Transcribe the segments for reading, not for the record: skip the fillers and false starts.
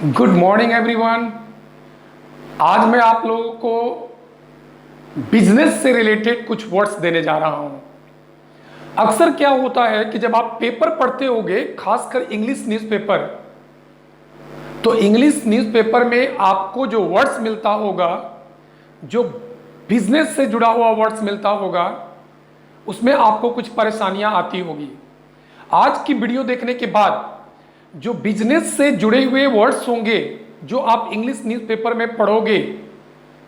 Good morning everyone. आज मैं आप लोगों को बिजनेस से रिलेटेड कुछ वर्ड्स देने जा रहा हूं। अक्सर क्या होता है कि जब आप पेपर पढ़ते होगे, खासकर इंग्लिश न्यूज़पेपर, तो इंग्लिश न्यूज़पेपर में आपको जो वर्ड्स मिलता होगा, जो बिजनेस से जुड़ा हुआ वर्ड्स मिलता होगा, उसमें आपको कुछ परेशानियां आती होगी। आज की वीडियो देखने के बाद जो बिजनेस से जुड़े हुए वर्ड्स होंगे जो आप इंग्लिश न्यूज़पेपर में पढ़ोगे,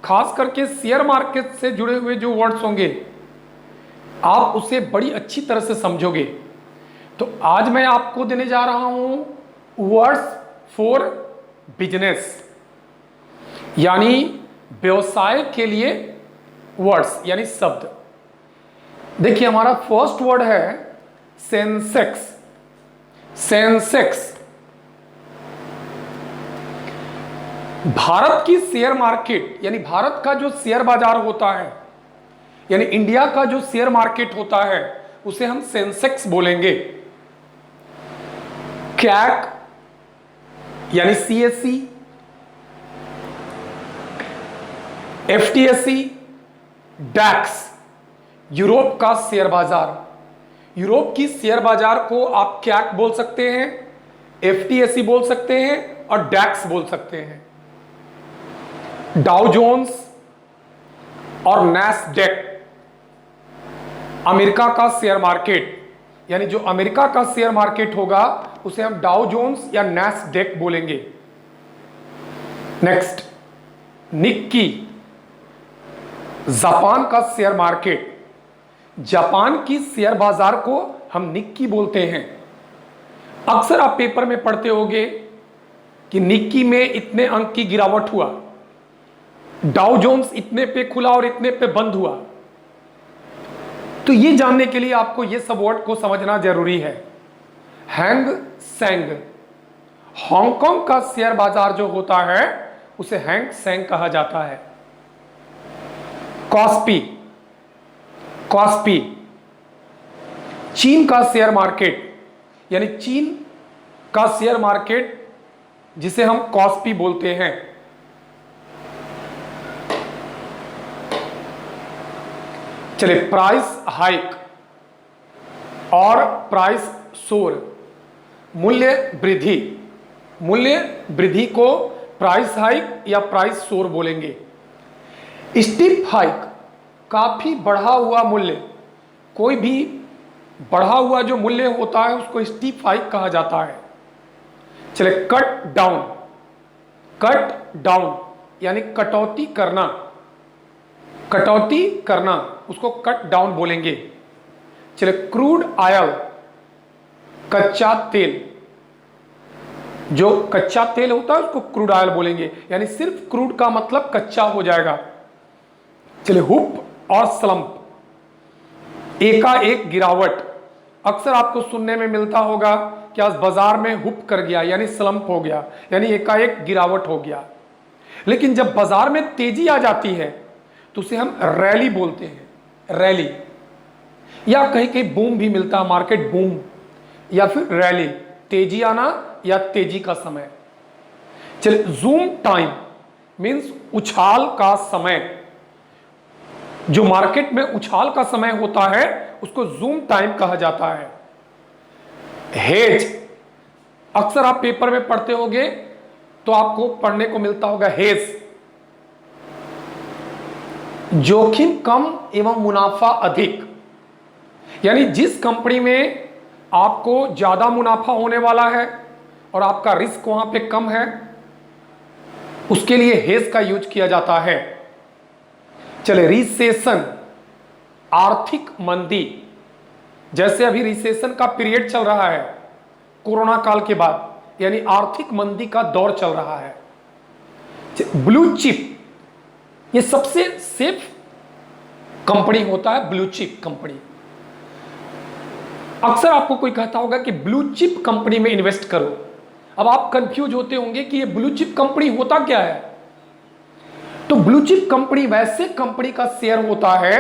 खास करके शेयर मार्केट से जुड़े हुए जो वर्ड्स होंगे, आप उसे बड़ी अच्छी तरह से समझोगे। तो आज मैं आपको देने जा रहा हूं वर्ड्स फॉर बिजनेस, यानी व्यवसाय के लिए वर्ड्स यानी शब्द। देखिए, हमारा फर्स्ट वर्ड है सेंसेक्स। सेंसेक्स भारत की शेयर मार्केट, यानी भारत का जो शेयर बाजार होता है, यानी इंडिया का जो शेयर मार्केट होता है, उसे हम सेंसेक्स बोलेंगे। कैक यानी सीएससी, एफटीएससी, डैक्स यूरोप का शेयर बाजार। यूरोप की शेयर बाजार को आप कैक बोल सकते हैं, एफटीएससी बोल सकते हैं और डैक्स बोल सकते हैं। डाउ जोन्स और नैस्डैक अमेरिका का शेयर मार्केट, यानी जो अमेरिका का शेयर मार्केट होगा उसे हम डाउ जोन्स या नैस्डैक बोलेंगे। नेक्स्ट, निक्की जापान का शेयर मार्केट। जापान की शेयर बाजार को हम निक्की बोलते हैं। अक्सर आप पेपर में पढ़ते होंगे कि निक्की में इतने अंक की गिरावट हुआ, डाउ जोन्स इतने पे खुला और इतने पे बंद हुआ। तो ये जानने के लिए आपको ये सब वर्ड को समझना जरूरी है। हैंग सेंग, हांगकांग का शेयर बाजार जो होता है उसे हैंग सेंग कहा जाता है। कॉस्पी, कॉस्पी चीन का शेयर मार्केट, यानी चीन का शेयर मार्केट जिसे हम कॉस्पी बोलते हैं। चलिए, प्राइस हाइक और प्राइस सोर, मूल्य वृद्धि। मूल्य वृद्धि को प्राइस हाइक या प्राइस सोर बोलेंगे। स्टीप हाइक, काफी बढ़ा हुआ मूल्य। कोई भी बढ़ा हुआ जो मूल्य होता है उसको स्टीप हाइक कहा जाता है। चलिए, कट डाउन, कट डाउन यानी कटौती करना। कटौती करना उसको कट डाउन बोलेंगे। चलिए, क्रूड ऑयल, कच्चा तेल। जो कच्चा तेल होता है उसको क्रूड ऑयल बोलेंगे, यानी सिर्फ क्रूड का मतलब कच्चा हो जाएगा। चलिए, हुप और स्लंप, एकाएक गिरावट। अक्सर आपको सुनने में मिलता होगा कि आज बाजार में हुप कर गया, यानी स्लंप हो गया, यानी एकाएक गिरावट हो गया। लेकिन जब बाजार में तेजी आ जाती है तो उसे हम रैली बोलते हैं। रैली, या कहीं कहीं बूम भी मिलता है, मार्केट बूम या फिर रैली, तेजी आना या तेजी का समय। चलिए, जूम टाइम मीन्स उछाल का समय। जो मार्केट में उछाल का समय होता है उसको जूम टाइम कहा जाता है। हेज, अक्सर आप पेपर में पढ़ते होंगे तो आपको पढ़ने को मिलता होगा हेज, जोखिम कम एवं मुनाफा अधिक। यानी जिस कंपनी में आपको ज्यादा मुनाफा होने वाला है और आपका रिस्क वहां पे कम है, उसके लिए हेज का यूज किया जाता है। चले, रिसेशन, आर्थिक मंदी। जैसे अभी रिसेशन का पीरियड चल रहा है कोरोना काल के बाद, यानी आर्थिक मंदी का दौर चल रहा है। ब्लू चिप, ये सबसे सेफ कंपनी होता है, ब्लू चिप कंपनी। अक्सर आपको कोई कहता होगा कि ब्लू चिप कंपनी में इन्वेस्ट करो। अब आप कंफ्यूज होते होंगे कि ये ब्लू चिप कंपनी होता क्या है। तो ब्लू चिप कंपनी वैसे कंपनी का शेयर होता है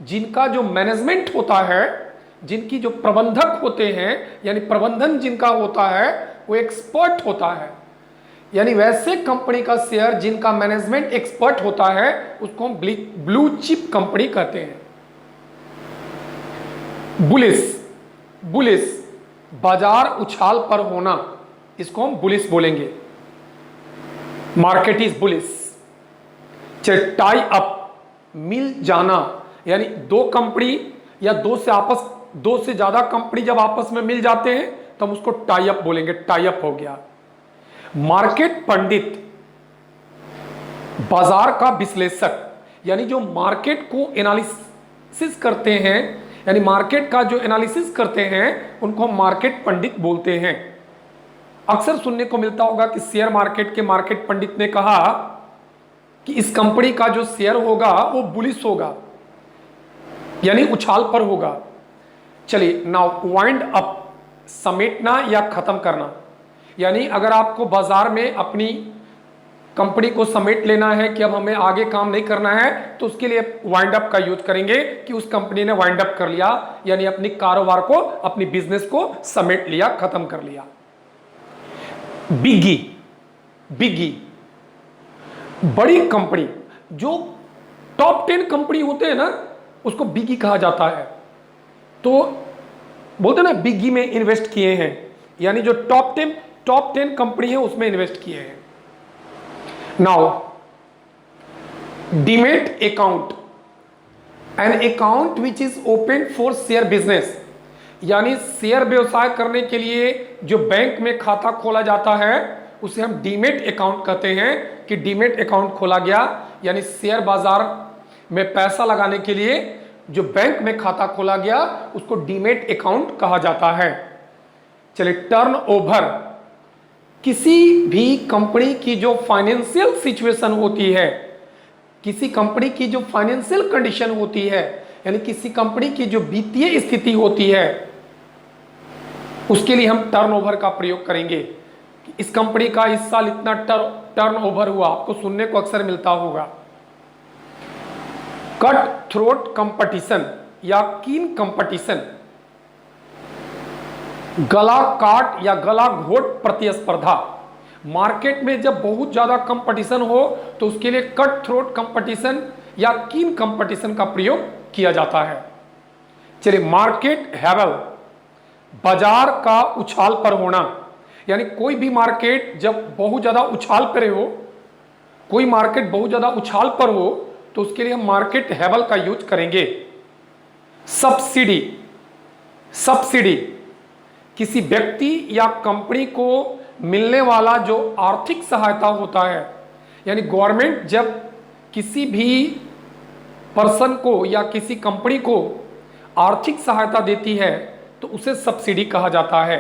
जिनका जो मैनेजमेंट होता है, जिनकी जो प्रबंधक होते हैं, यानी प्रबंधन जिनका होता है वो एक्सपर्ट होता है। यानी वैसे कंपनी का शेयर जिनका मैनेजमेंट एक्सपर्ट होता है उसको हम ब्लू चिप कंपनी कहते हैं। बुलिश, बुलिश बाजार उछाल पर होना, इसको हम बुलिश बोलेंगे। Market is bullish. Tie up, मिल जाना, यानी दो कंपनी या दो से ज्यादा कंपनी जब आपस में मिल जाते हैं तो हम उसको टाई अप बोलेंगे, टाई अप हो गया। मार्केट पंडित, बाजार का विश्लेषक, यानी जो मार्केट को एनालिसिस करते हैं, यानी मार्केट का जो एनालिसिस करते हैं उनको हम मार्केट पंडित बोलते हैं। अक्सर सुनने को मिलता होगा कि शेयर मार्केट के मार्केट पंडित ने कहा कि इस कंपनी का जो शेयर होगा वो बुलिश होगा, यानी उछाल पर होगा। चलिए नाउ वाइंड अप, समेटना या खत्म करना, यानी अगर आपको बाजार में अपनी कंपनी को समेट लेना है कि अब हमें आगे काम नहीं करना है तो उसके लिए वाइंड अप का यूज करेंगे कि उस कंपनी ने वाइंड अप कर लिया, यानी अपनी कारोबार को, अपनी बिजनेस को समेट लिया, खत्म कर लिया। बिगी, बिगी बड़ी कंपनी, जो टॉप 10 कंपनी होते हैं ना उसको बिगी कहा जाता है। तो बोलते हैं ना बिगी में इन्वेस्ट किए हैं, यानी जो टॉप 10 कंपनी है उसमें इन्वेस्ट किए हैं। Now demat account, an account which is open for share business, यानी शेयर व्यवसाय करने के लिए जो बैंक में खाता खोला जाता है उसे हम डीमेट अकाउंट कहते हैं कि डीमेट अकाउंट खोला गया, यानी शेयर बाजार में पैसा लगाने के लिए जो बैंक में खाता खोला गया उसको डीमेट अकाउंट कहा जाता है। चलिए टर्नओवर, किसी भी कंपनी की जो फाइनेंशियल सिचुएशन होती है, किसी कंपनी की जो फाइनेंशियल कंडीशन होती है, यानी किसी कंपनी की जो वित्तीय स्थिति होती है उसके लिए हम टर्नओवर का प्रयोग करेंगे कि इस कंपनी का इस साल इतना टर्नओवर हुआ, आपको सुनने को अक्सर मिलता होगा। कट थ्रोट कंपटीशन या कीन कंपटीशन, गला काट या गला घोट प्रतिस्पर्धा, मार्केट में जब बहुत ज्यादा कंपटीशन हो तो उसके लिए कट थ्रोट कंपटीशन या कीन कंपटीशन का प्रयोग किया जाता है। चलिए मार्केट हैवल, बाजार का उछाल पर होना, यानी कोई भी मार्केट जब बहुत ज्यादा उछाल पर हो, कोई मार्केट बहुत ज्यादा उछाल पर हो तो उसके लिए हम मार्केट हैवल का यूज करेंगे। सब्सिडी, सब्सिडी किसी व्यक्ति या कंपनी को मिलने वाला जो आर्थिक सहायता होता है, यानी गवर्नमेंट जब किसी भी पर्सन को या किसी कंपनी को आर्थिक सहायता देती है तो उसे सब्सिडी कहा जाता है।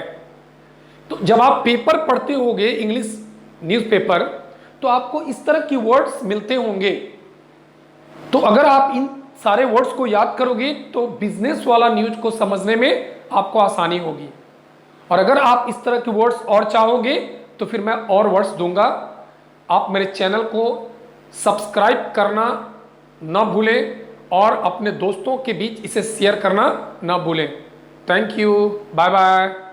तो जब आप पेपर पढ़ते होंगे, इंग्लिश न्यूज़पेपर, तो आपको इस तरह की वर्ड्स मिलते होंगे। तो अगर आप इन सारे वर्ड्स को याद करोगे तो बिजनेस वाला न्यूज को समझने में आपको आसानी होगी। और अगर आप इस तरह के वर्ड्स और चाहोगे तो फिर मैं और वर्ड्स दूंगा। आप मेरे चैनल को सब्सक्राइब करना ना भूलें और अपने दोस्तों के बीच इसे शेयर करना ना भूलें। Thank you, bye bye.